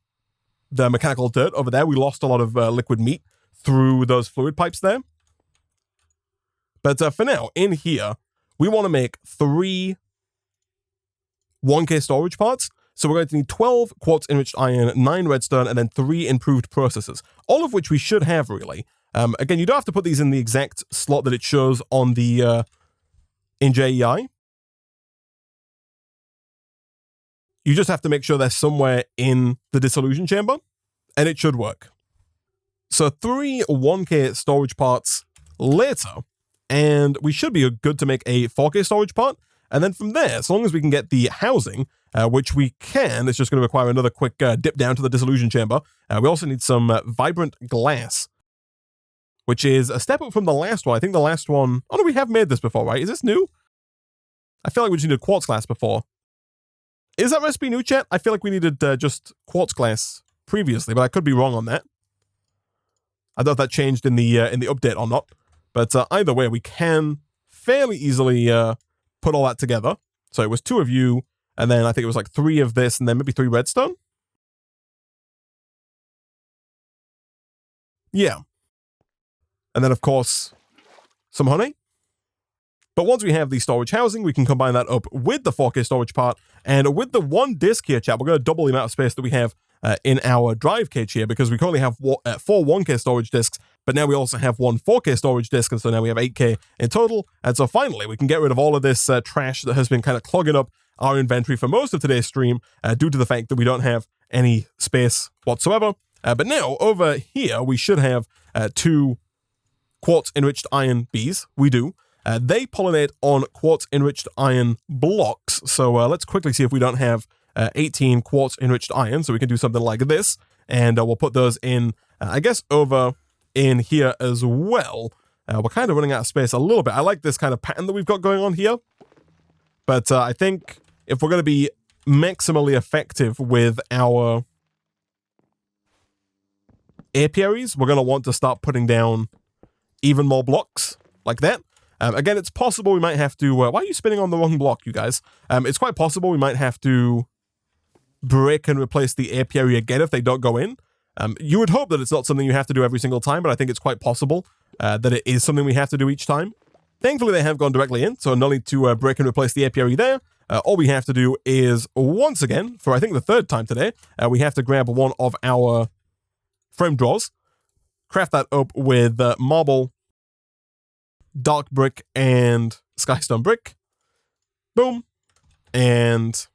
mechanical dirt over there, we lost a lot of liquid meat through those fluid pipes there. But for now, in here, we want to make 3 1K storage parts. So we're going to need 12 quartz enriched iron, 9 redstone, and then 3 improved processors, all of which we should have, really. Again, you don't have to put these in the exact slot that it shows on the in JEI. You just have to make sure they're somewhere in the dissolution chamber, and it should work. So 3 1K storage parts later, and we should be good to make a 4K storage part. And then from there, as long as we can get the housing, which we can, it's just going to require another quick dip down to the dissolution chamber. We also need some vibrant glass, which is a step up from the last one. I think the last one... Oh, no, we have made this before, right? Is this new? I feel like we just needed quartz glass before. Is that recipe new, chat? I feel like we needed just quartz glass previously, but I could be wrong on that. I don't know if that changed in the update or not. But either way, we can fairly easily put all that together. So it was 2 of you, and then I think it was like 3 of this, and then maybe 3 redstone? Yeah. And then, of course, some honey. But once we have the storage housing, we can combine that up with the 4K storage part. And with the 1 disk here, chat, we're going to double the amount of space that we have in our drive cage here, because we currently have 4 1K storage disks, but now we also have 1 4K storage disk, and so now we have 8K in total. And so finally, we can get rid of all of this trash that has been kind of clogging up our inventory for most of today's stream due to the fact that we don't have any space whatsoever. But now, over here, we should have 2 quartz-enriched iron bees. We do. They pollinate on quartz-enriched iron blocks. So let's quickly see if we don't have 18 quartz-enriched iron. So we can do something like this. And we'll put those in, I guess, over in here as well. We're kind of running out of space a little bit. I like this kind of pattern that we've got going on here. But I think if we're going to be maximally effective with our apiaries, we're going to want to start putting down even more blocks like that. Again, it's possible we might have to... why are you spinning on the wrong block, you guys? It's quite possible we might have to break and replace the apiary again if they don't go in. You would hope that it's not something you have to do every single time, but I think it's quite possible that it is something we have to do each time. Thankfully, they have gone directly in, so no need to break and replace the apiary there. All we have to do is, once again, for I think the third time today, we have to grab one of our frame drawers, craft that up with marble, dark brick, and skystone brick. Boom. And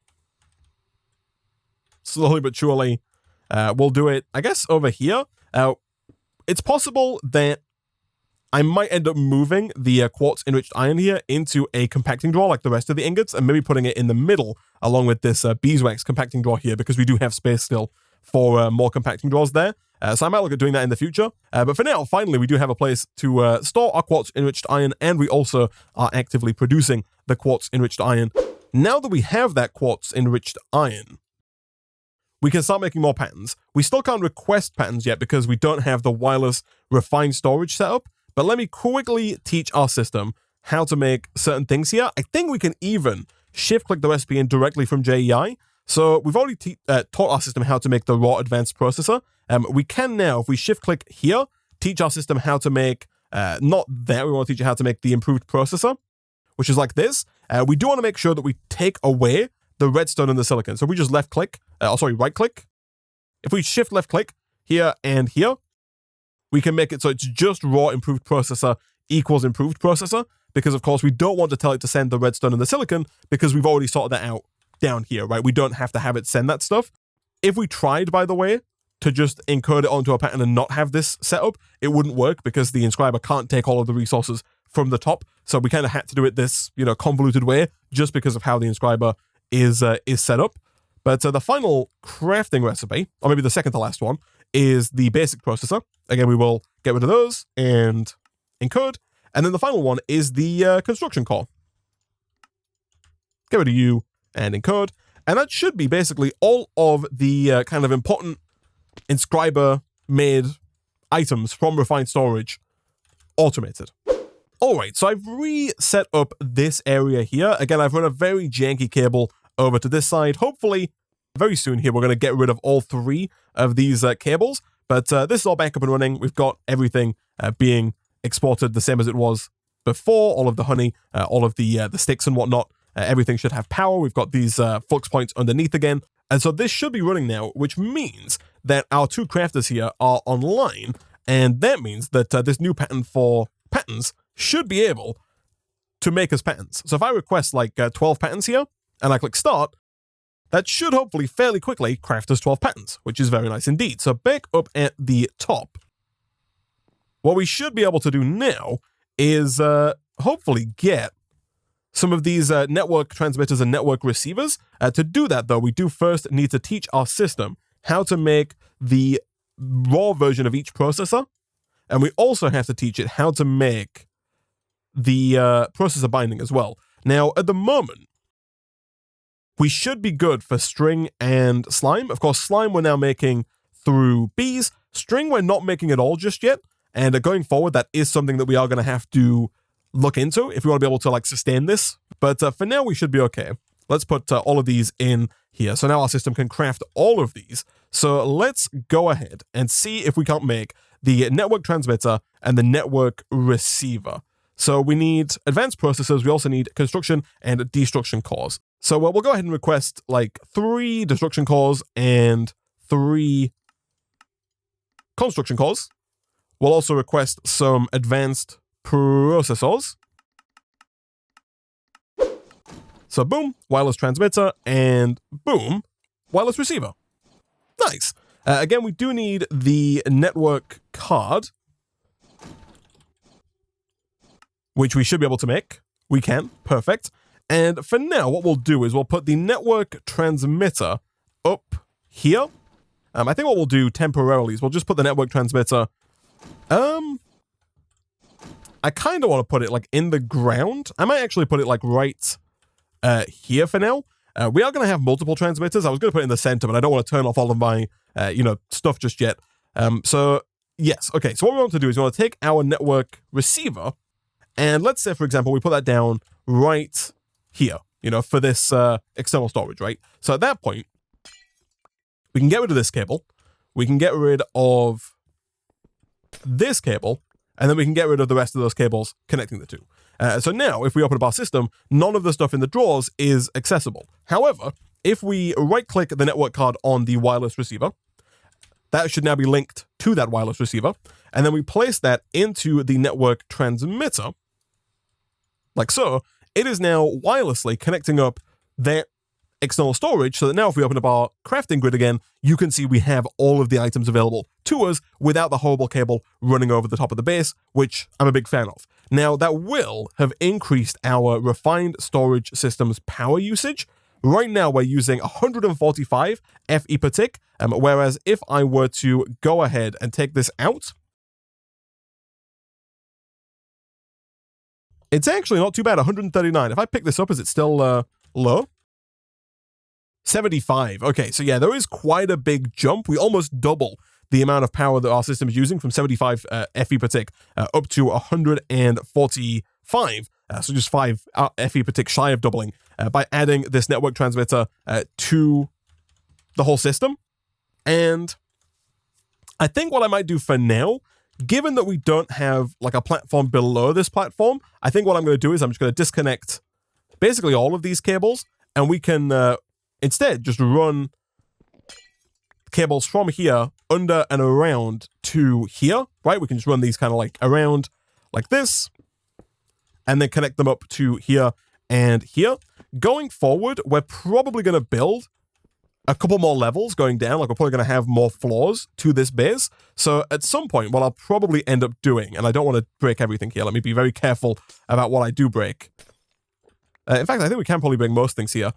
slowly but surely, we'll do it, I guess, over here. It's possible that I might end up moving the quartz enriched iron here into a compacting drawer like the rest of the ingots, and maybe putting it in the middle along with this beeswax compacting drawer here, because we do have space still for more compacting drawers there. So I might look at doing that in the future. But for now, finally, we do have a place to store our quartz enriched iron, and we also are actively producing the quartz enriched iron. Now that we have that quartz enriched iron, we can start making more patterns. We still can't request patterns yet because we don't have the wireless refined storage set up. But let me quickly teach our system how to make certain things here. I think we can even shift-click the recipe in directly from JEI. So we've already taught our system how to make the raw advanced processor. We can now, if we shift-click here, teach our system how to make, not that, we want to teach it how to make the improved processor, which is like this. We do want to make sure that we take away the redstone and the silicon. So we just right-click. If we shift left-click here and here, we can make it so it's just raw improved processor equals improved processor, because of course we don't want to tell it to send the redstone and the silicon because we've already sorted that out down here, right? We don't have to have it send that stuff. If we tried, by the way, to just encode it onto a pattern and not have this set up, it wouldn't work because the Inscriber can't take all of the resources from the top. So we kind of had to do it this, convoluted way just because of how the Inscriber is set up. But the final crafting recipe, or maybe the second to last one, is the basic processor. Again, we will get rid of those and encode. And then the final one is the construction core. Get rid of you and encode. And that should be basically all of the kind of important Inscriber-made items from refined storage automated. All right, so I've reset up this area here. Again, I've run a very janky cable over to this side. Hopefully, very soon here, we're going to get rid of all three of these cables. But this is all back up and running. We've got everything being exported the same as it was before. All of the honey, all of the sticks and whatnot. Everything should have power. We've got these flux points underneath again. And so this should be running now, which means that our two crafters here are online. And that means that this new pattern for patterns should be able to make us patterns. So if I request like 12 patterns here, and I click start, that should hopefully fairly quickly craft us 12 patterns, which is very nice indeed. So back up at the top, what we should be able to do now is hopefully get some of these network transmitters and network receivers. To do that, though, we do first need to teach our system how to make the raw version of each processor. And we also have to teach it how to make the processor binding as well. Now, at the moment, we should be good for string and slime. Of course, slime we're now making through bees. String we're not making at all just yet. And going forward, that is something that we are going to have to look into if we want to be able to like sustain this. But for now, we should be okay. Let's put all of these in here. So now our system can craft all of these. So let's go ahead and see if we can't make the network transmitter and the network receiver. So we need advanced processors. We also need construction and destruction cores. So we'll go ahead and request like 3 destruction cores and 3 construction cores. We'll also request some advanced processors. So boom, wireless transmitter, and boom, wireless receiver. Nice. Again, we do need the network card, which we should be able to make. We can. Perfect. And for now, what we'll do is we'll put the network transmitter up here. I think what we'll do temporarily is we'll just put the network transmitter. I kind of want to put it like in the ground. I might actually put it like right here for now. We are going to have multiple transmitters. I was going to put it in the center, but I don't want to turn off all of my, stuff just yet. So yes, okay. So what we want to do is we want to take our network receiver, and let's say, for example, we put that down right here, for this external storage, right? So at that point, we can get rid of this cable, we can get rid of this cable, and then we can get rid of the rest of those cables connecting the two. So now, if we open up our system, none of the stuff in the drawers is accessible. However, if we right-click the network card on the wireless receiver, that should now be linked to that wireless receiver, and then we place that into the network transmitter, like so. It is now wirelessly connecting up that external storage, so that now if we open up our crafting grid again, you can see we have all of the items available to us without the horrible cable running over the top of the base, which I'm a big fan of. Now, that will have increased our refined storage system's power usage. Right now, we're using 145 FE per tick, whereas if I were to go ahead and take this out, it's actually not too bad, 139. If I pick this up, is it still low? 75. Okay, so yeah, there is quite a big jump. We almost double the amount of power that our system is using from 75 FE per tick up to 145. So just 5 FE per tick shy of doubling by adding this network transmitter to the whole system. And I think what I might do for now, given that we don't have like a platform below this platform, I think what I'm going to do is I'm just going to disconnect basically all of these cables, and we can instead just run cables from here under and around to here, right? We can just run these kind of like around like this, and then connect them up to here and here. Going forward, we're probably going to build a couple more levels going down. Like, we're probably going to have more floors to this base. So at some point, what I'll probably end up doing, and I don't want to break everything here. Let me be very careful about what I do break. In fact, I think we can probably break most things here.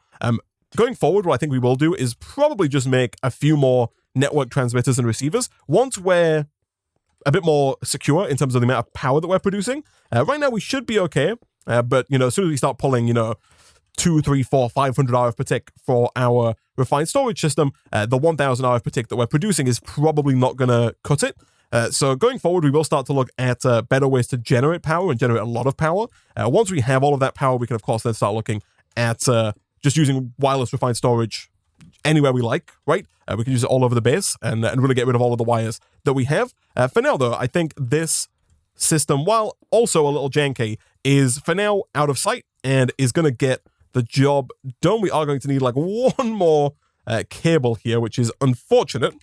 Going forward, what I think we will do is probably just make a few more network transmitters and receivers. Once we're a bit more secure in terms of the amount of power that we're producing, right now we should be okay. But, as soon as we start pulling, 2, 3, 4, 500 RF per tick for our refined storage system, the 1000 RF per tick that we're producing is probably not going to cut it. So going forward, we will start to look at better ways to generate power and generate a lot of power. Once we have all of that power, we can, of course, then start looking at just using wireless refined storage anywhere we like, right? We can use it all over the base and really get rid of all of the wires that we have. For now, though, I think this system, while also a little janky, is for now out of sight and is going to get the job done. We are going to need like one more cable here, which is unfortunate,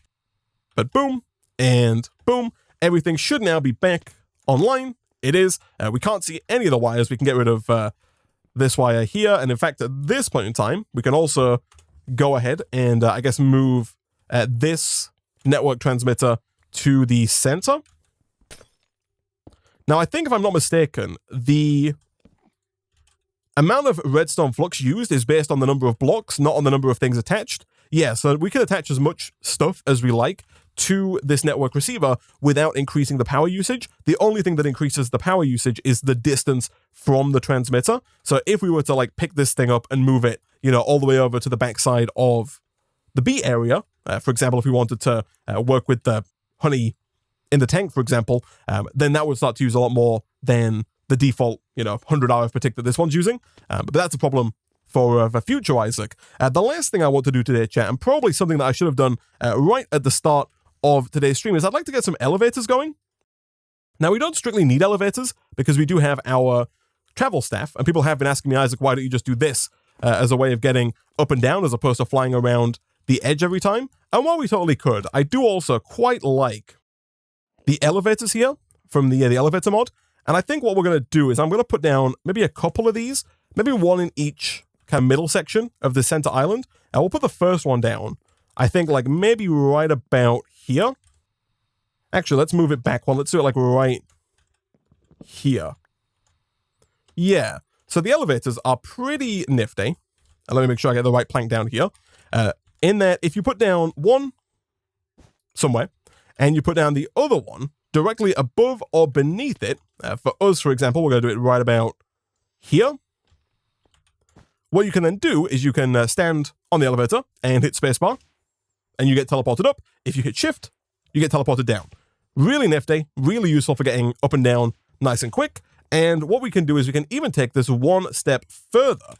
but boom and boom, everything should now be back online. It is. We can't see any of the wires. We can get rid of this wire here, and in fact, at this point in time, we can also go ahead and I guess move this network transmitter to the center. Now, I think if I'm not mistaken, the amount of redstone flux used is based on the number of blocks, not on the number of things attached. Yeah, so we can attach as much stuff as we like to this network receiver without increasing the power usage. The only thing that increases the power usage is the distance from the transmitter. So if we were to like pick this thing up and move it, all the way over to the backside of the B area, for example, if we wanted to work with the honey in the tank, for example, then that would start to use a lot more than the default, 100 RF per tick that this one's using. But that's a problem for future Isaac. The last thing I want to do today, chat, and probably something that I should have done right at the start of today's stream, is I'd like to get some elevators going. Now, we don't strictly need elevators because we do have our travel staff, and people have been asking me, Isaac, why don't you just do this as a way of getting up and down as opposed to flying around the edge every time? And while we totally could, I do also quite like the elevators here from the elevator mod. And I think what we're going to do is I'm going to put down maybe a couple of these, maybe one in each kind of middle section of the center island. And we'll put the first one down, I think, like maybe right about here. Actually, let's move it back one. Let's do it like right here. Yeah. So the elevators are pretty nifty. And let me make sure I get the right plank down here. In that, if you put down one somewhere, and you put down the other one directly above or beneath it, for us, for example, we're going to do it right about here. What you can then do is you can stand on the elevator and hit spacebar, and you get teleported up. If you hit shift, you get teleported down. Really nifty, really useful for getting up and down nice and quick. And what we can do is we can even take this one step further.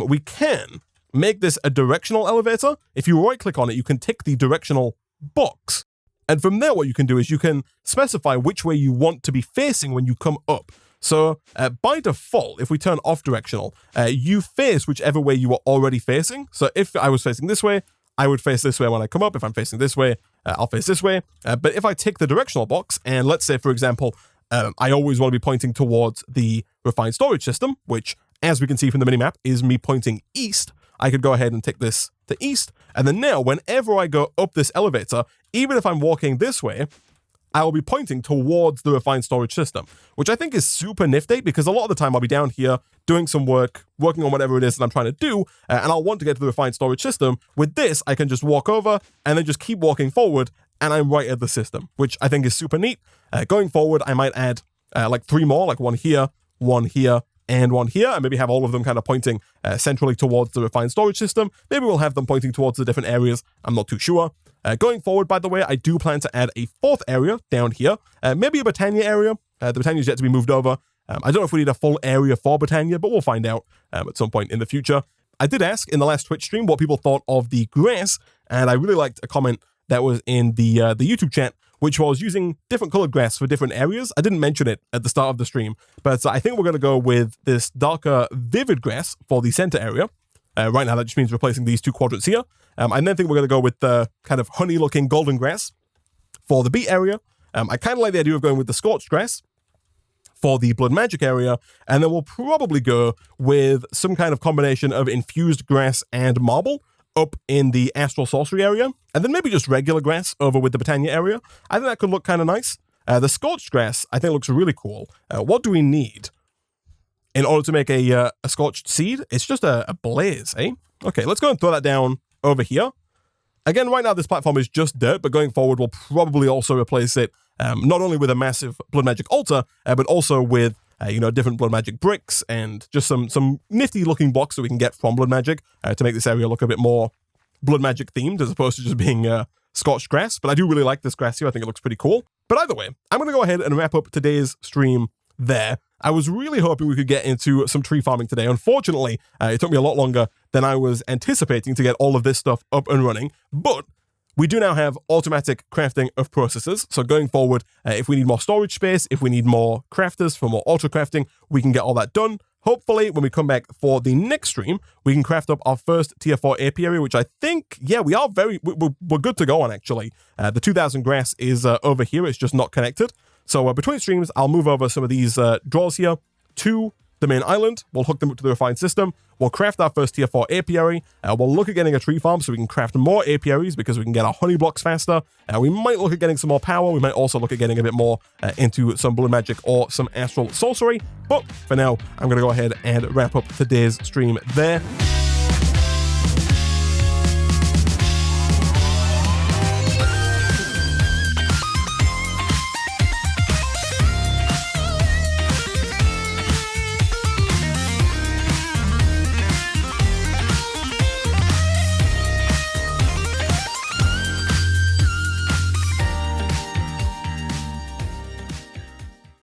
We can make this a directional elevator. If you right click on it, you can tick the directional box. And from there, what you can do is you can specify which way you want to be facing when you come up. So by default, if we turn off directional, you face whichever way you were already facing. So if I was facing this way, I would face this way when I come up. If I'm facing this way, I'll face this way. But if I tick the directional box, and let's say, for example, I always want to be pointing towards the refined storage system, which, as we can see from the minimap, is me pointing east, I could go ahead and tick this to east. And then now, whenever I go up this elevator, even if I'm walking this way, I will be pointing towards the refined storage system, which I think is super nifty because a lot of the time I'll be down here doing some work, working on whatever it is that I'm trying to do, and I'll want to get to the refined storage system. With this, I can just walk over and then just keep walking forward, and I'm right at the system, which I think is super neat. Going forward, I might add like 3 more, like one here, and one here, and maybe have all of them kind of pointing centrally towards the refined storage system. Maybe we'll have them pointing towards the different areas. I'm not too sure. Going forward, by the way, I do plan to add a 4th area down here, maybe a Botania area. The Botania is yet to be moved over. I don't know if we need a full area for Botania, but we'll find out at some point in the future. I did ask in the last Twitch stream what people thought of the grass, and I really liked a comment that was in the YouTube chat, which was using different colored grass for different areas. I didn't mention it at the start of the stream, but I think we're going to go with this darker vivid grass for the center area. Right now, that just means replacing these 2 quadrants here. I then think we're going to go with the kind of honey-looking golden grass for the beat area. I kind of like the idea of going with the scorched grass for the blood magic area, and then we'll probably go with some kind of combination of infused grass and marble up in the Astral Sorcery area, and then maybe just regular grass over with the Botania area. I think that could look kind of nice. The scorched grass, I think, looks really cool. What do we need in order to make a Scorched Seed? It's just a blaze, eh? Okay, let's go and throw that down over here. Again, right now this platform is just dirt, but going forward we'll probably also replace it not only with a massive blood magic altar, but also with different blood magic bricks and just some nifty looking blocks that we can get from blood magic to make this area look a bit more blood magic themed as opposed to just being scorched grass. But I do really like this grass here. I think it looks pretty cool. But either way, I'm going to go ahead and wrap up today's stream there. I was really hoping we could get into some tree farming today. Unfortunately, it took me a lot longer than I was anticipating to get all of this stuff up and running, but we do now have automatic crafting of processes. So going forward, if we need more storage space, if we need more crafters for more auto crafting, we can get all that done. Hopefully, when we come back for the next stream, we can craft up our first tier 4 apiary, which I think, yeah, we're good to go on, actually. The 2000 grass is over here. It's just not connected. So between streams, I'll move over some of these drawers here to the main island. We'll hook them up to the refined system. We'll craft our first tier 4 apiary. We'll look at getting a tree farm so we can craft more apiaries because we can get our honey blocks faster. We might look at getting some more power. We might also look at getting a bit more into some blood magic or some astral sorcery. But for now, I'm going to go ahead and wrap up today's stream there.